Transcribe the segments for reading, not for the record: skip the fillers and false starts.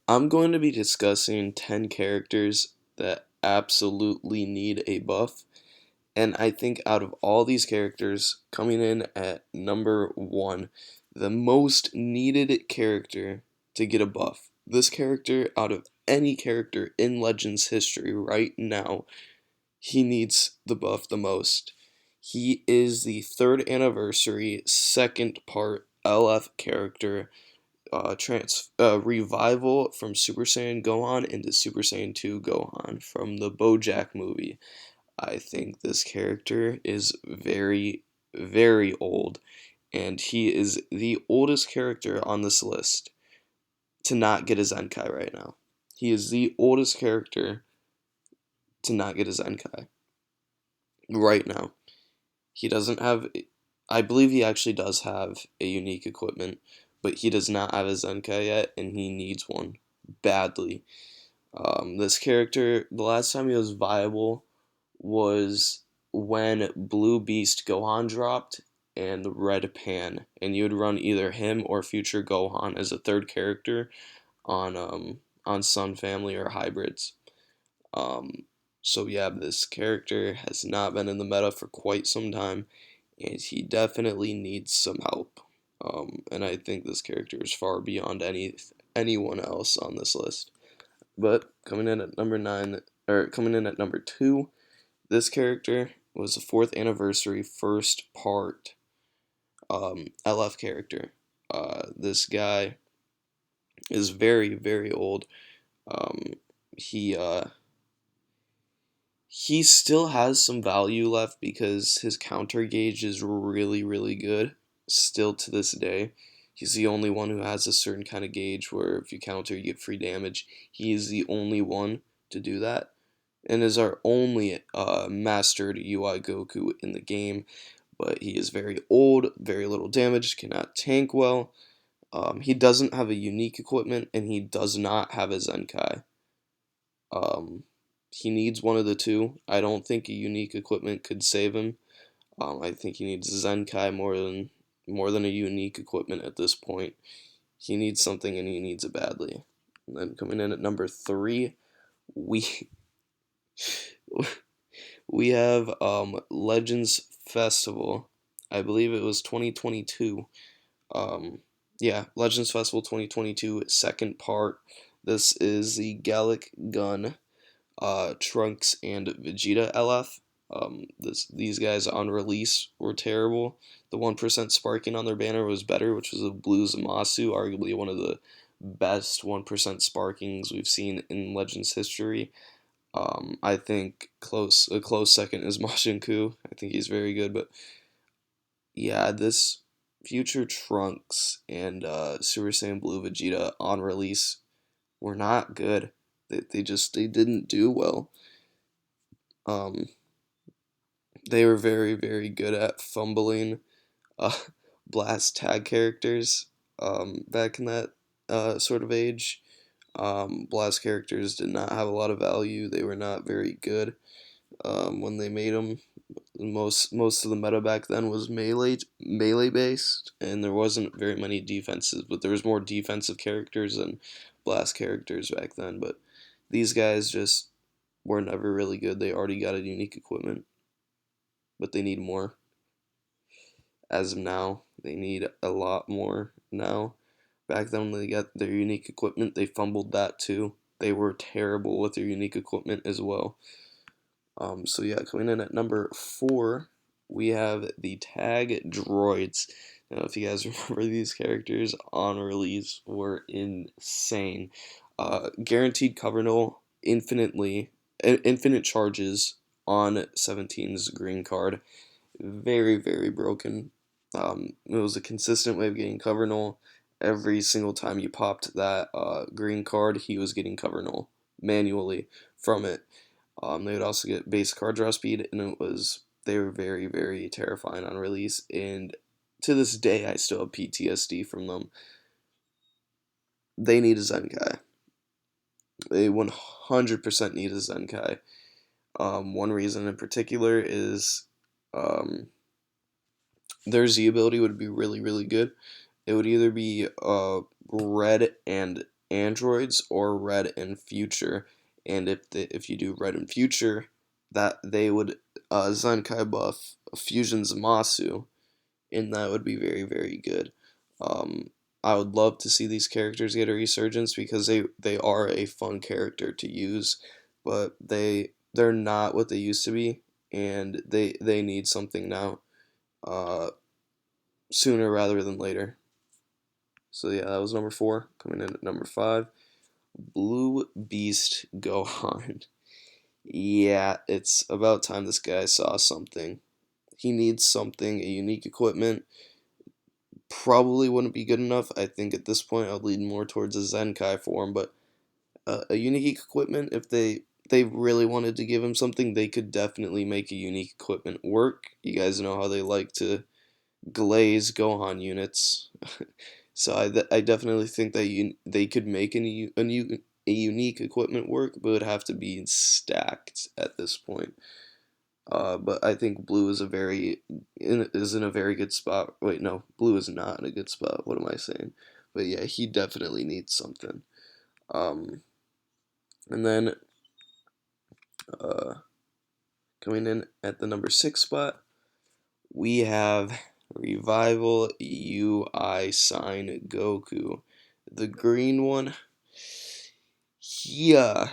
I'm going to be discussing 10 characters that absolutely need a buff, and I think out of all these characters, coming in at number one, the most needed character to get a buff. This character, out of any character in Legends history right now, he needs the buff the most. He is the third anniversary, second part LF character, revival from Super Saiyan Gohan into Super Saiyan 2 Gohan from the BoJack movie. I think this character is very, very old, and he is the oldest character on this list to not get a Zenkai right now. He is the oldest character to not get a Zenkai right now. He doesn't have, I believe he actually does have a unique equipment, but he does not have a Zenkai yet, and he needs one badly. This character, the last time he was viable was when Blue Beast Gohan dropped and Red Pan, and you would run either him or Future Gohan as a third character on Sun Family or hybrids. Um, so yeah, this character has not been in the meta for quite some time, and he definitely needs some help. And I think this character is far beyond anyone else on this list. But coming in at number nine, or coming in at number two, this character was the fourth anniversary first part LF character. This guy is very, very old. Um, he uh, he still has some value left because his counter gauge is really, really good still to this day. He's the only one who has a certain kind of gauge where if you counter, you get free damage. He is the only one to do that, and is our only mastered UI Goku in the game. But he is very old, very little damage, cannot tank well. He doesn't have a unique equipment, and he does not have a Zenkai. Um, he needs one of the two. I don't think a unique equipment could save him. I think he needs Zenkai more than a unique equipment at this point. He needs something, and he needs it badly. And then coming in at number three, we we have Legends Festival. I believe it was 2022. Um, yeah, Legends Festival 2022, second part. This is the Gallic Gun, Trunks, and Vegeta LF. These guys on release were terrible. The 1% sparking on their banner was better, which was a Blue Zamasu, arguably one of the best 1% sparkings we've seen in Legends history. I think a close second is Majin. I think he's very good, but yeah, this future Trunks and Super Saiyan Blue Vegeta on release were not good. They didn't do well. Um, they were very, very good at fumbling uh, blast tag characters back in that sort of age. Blast characters did not have a lot of value. They were not very good when they made them. Most of the meta back then was melee based, and there wasn't very many defenses. But there was more defensive characters than blast characters back then. But these guys just were never really good. They already got a unique equipment, but they need more. As of now, they need a lot more now. Back then, when they got their unique equipment, they fumbled that too. They were terrible with their unique equipment as well. So yeah, coming in at number four, we have the Tag Droids. Now, if you guys remember, these characters on release were insane. Guaranteed cover null, infinite charges on 17's green card. Very, very broken. It was a consistent way of getting cover null. Every single time you popped that green card, he was getting cover null manually from it. They would also get base card draw speed, and they were very, very terrifying on release. And to this day, I still have PTSD from them. They need a Zenkai. They 100% need a Zenkai. One reason in particular is um, their Z ability would be really, really good. It would either be red and androids or Red and Future, and if you do Red and Future, that they would Zenkai buff Fusion Zamasu, and that would be very, very good. Um, I would love to see these characters get a resurgence because they are a fun character to use, but they're not what they used to be, and they need something now, uh, sooner rather than later. So yeah, that was number four. Coming in at number five, Blue Beast Gohan. Yeah, it's about time this guy saw something. He needs something, a unique equipment. Probably wouldn't be good enough. I think at this point I'd lean more towards a Zenkai form, but a unique equipment, if they really wanted to give him something, they could definitely make a unique equipment work. You guys know how they like to glaze Gohan units. So I definitely think that they could make a unique equipment work, but it would have to be stacked at this point. But I think Blue is in a very good spot. Wait, no, Blue is not in a good spot. What am I saying? But yeah, he definitely needs something. Um, and then uh, coming in at the number six spot, we have Revival UI Sign Goku, the green one. Yeah,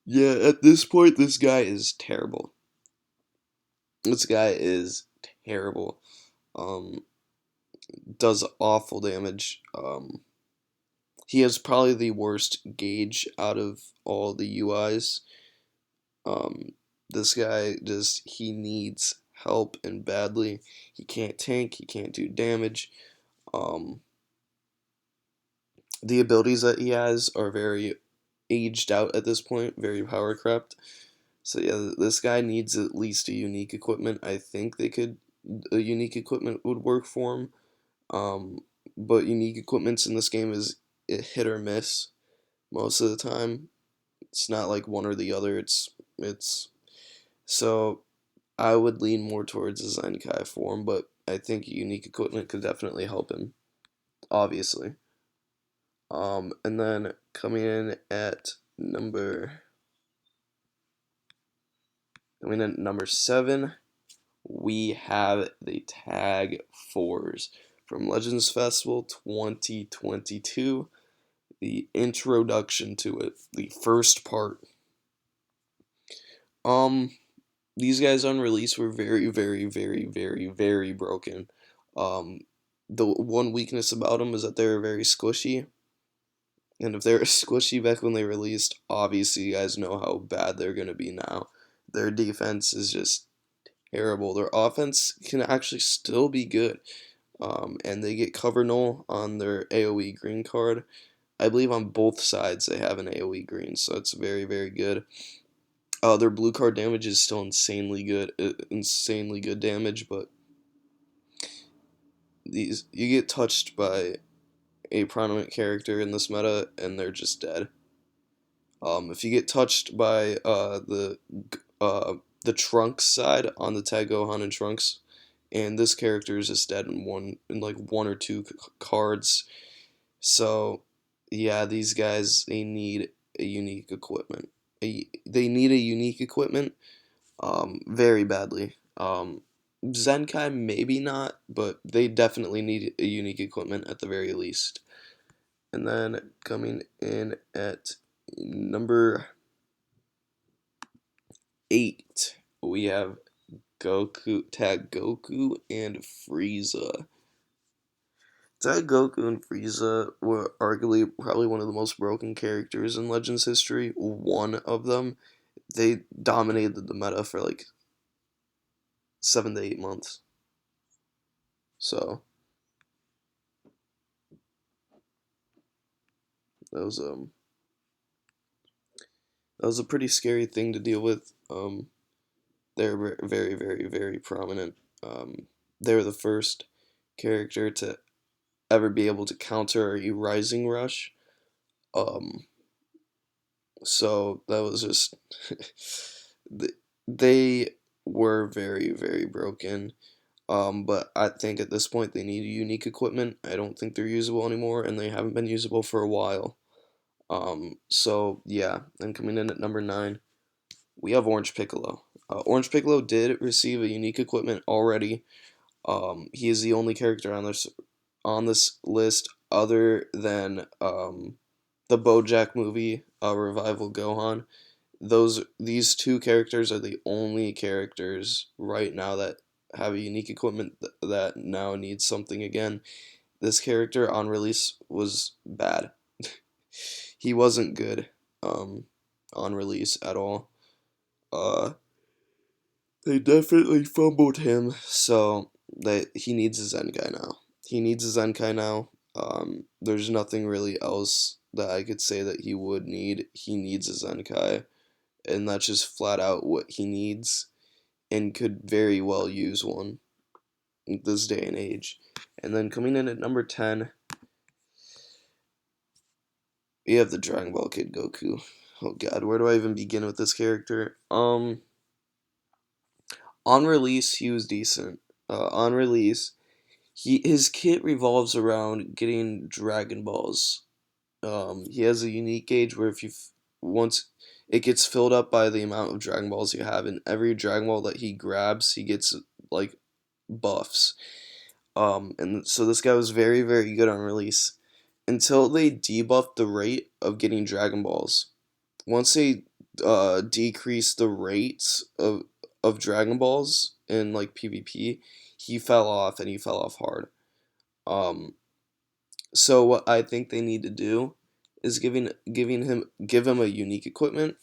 yeah. At this point, this guy is terrible. This guy is terrible. Um, does awful damage. He has probably the worst gauge out of all the UIs. This guy he needs help and badly. He can't tank, he can't do damage. Um, the abilities that he has are very aged out at this point, very power crept. So yeah, this guy needs at least a unique equipment. I think a unique equipment would work for him. Um, but unique equipments in this game is hit or miss most of the time. It's not like one or the other. It's so I would lean more towards a Zenkai form, but I think unique equipment could definitely help him, obviously. And then coming in at number seven, we have the Tag Fours from Legends Festival 2022. The introduction to it, the first part. Um, these guys on release were very, very, very, very, very broken. Um, the one weakness about them is that they were very squishy, and if they were squishy back when they released, obviously you guys know how bad they're gonna be now. Their defense is just terrible. Their offense can actually still be good. And they get cover null on their AoE green card. I believe on both sides they have an AoE green, so it's very, very good. Their blue card damage is still insanely good damage, but these you get touched by a prominent character in this meta, and they're just dead. If you get touched by uh, the Trunks side on the Tag Gohan and Trunks, and this character is just dead in like one or two cards. So yeah, these guys they need a unique equipment. They need a unique equipment very badly. Zenkai maybe not, but they definitely need a unique equipment at the very least. And then coming in at number 8, we have Tag Goku and Frieza. Tag Goku and Frieza were arguably probably one of the most broken characters in Legends history. One of them, they dominated the meta for like 7 to 8 months. So that was that was a pretty scary thing to deal with. They're very, very, very prominent. They were the first character to ever be able to counter a Rising Rush. Um, so that was just they were very, very broken. But I think at this point they need unique equipment. I don't think they're usable anymore, and they haven't been usable for a while. So yeah, and coming in at number 9, we have Orange Piccolo. Orange Piccolo did receive a unique equipment already. He is the only character on this list other than the BoJack movie, Revival Gohan. These two characters are the only characters right now that have a unique equipment that now needs something again. This character on release was bad. He wasn't good on release at all. Uh, they definitely fumbled him, so he needs a Zenkai now. He needs a Zenkai now. There's nothing really else that I could say that he would need. He needs a Zenkai, and that's just flat out what he needs, and could very well use one in this day and age. And then coming in at number 10, we have the Dragon Ball Kid Goku. Oh god, where do I even begin with this character? On release he was decent. On release, his kit revolves around getting Dragon Balls. He has a unique gauge where if you once it gets filled up by the amount of Dragon Balls you have, and every Dragon Ball that he grabs, he gets like buffs. And so this guy was very, very good on release until they debuffed the rate of getting Dragon Balls. Once they decreased the rates of Dragon Balls in like PvP, he fell off, and he fell off hard. Um, so what I think they need to do is give him a unique equipment,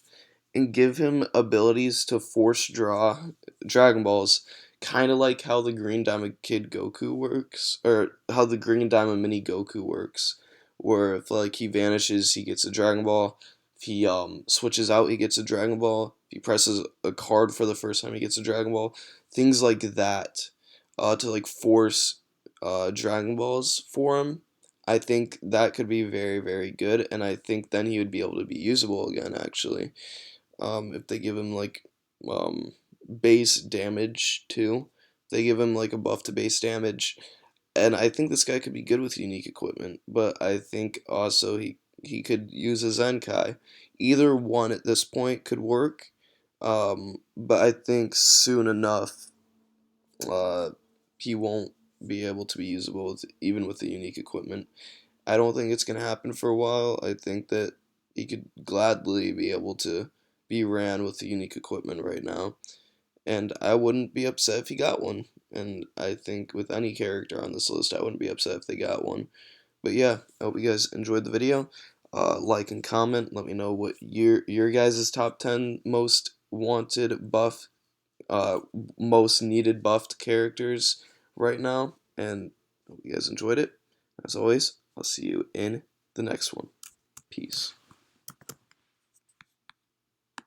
and give him abilities to force draw Dragon Balls, kind of like how the Green Diamond Kid Goku works, or how the Green Diamond Mini Goku works, where if like he vanishes, he gets a Dragon Ball. If he switches out, he gets a Dragon Ball. If he presses a card for the first time, he gets a Dragon Ball. Things like that, to like force Dragon Balls for him. I think that could be very, very good, and I think then he would be able to be usable again, actually. If they give him like um, base damage too. They give him like a buff to base damage, and I think this guy could be good with unique equipment. But I think also he could use a Zenkai. Either one at this point could work, but I think soon enough, uh, he won't be able to be usable even with the unique equipment. I don't think it's going to happen for a while. I think that he could gladly be able to be ran with the unique equipment right now. And I wouldn't be upset if he got one. And I think with any character on this list, I wouldn't be upset if they got one. But yeah, I hope you guys enjoyed the video. Like and comment. Let me know what your guys' top 10 most wanted buff, uh, most needed buffed characters right now. And hope you guys enjoyed it. As always, I'll see you in the next one. Peace.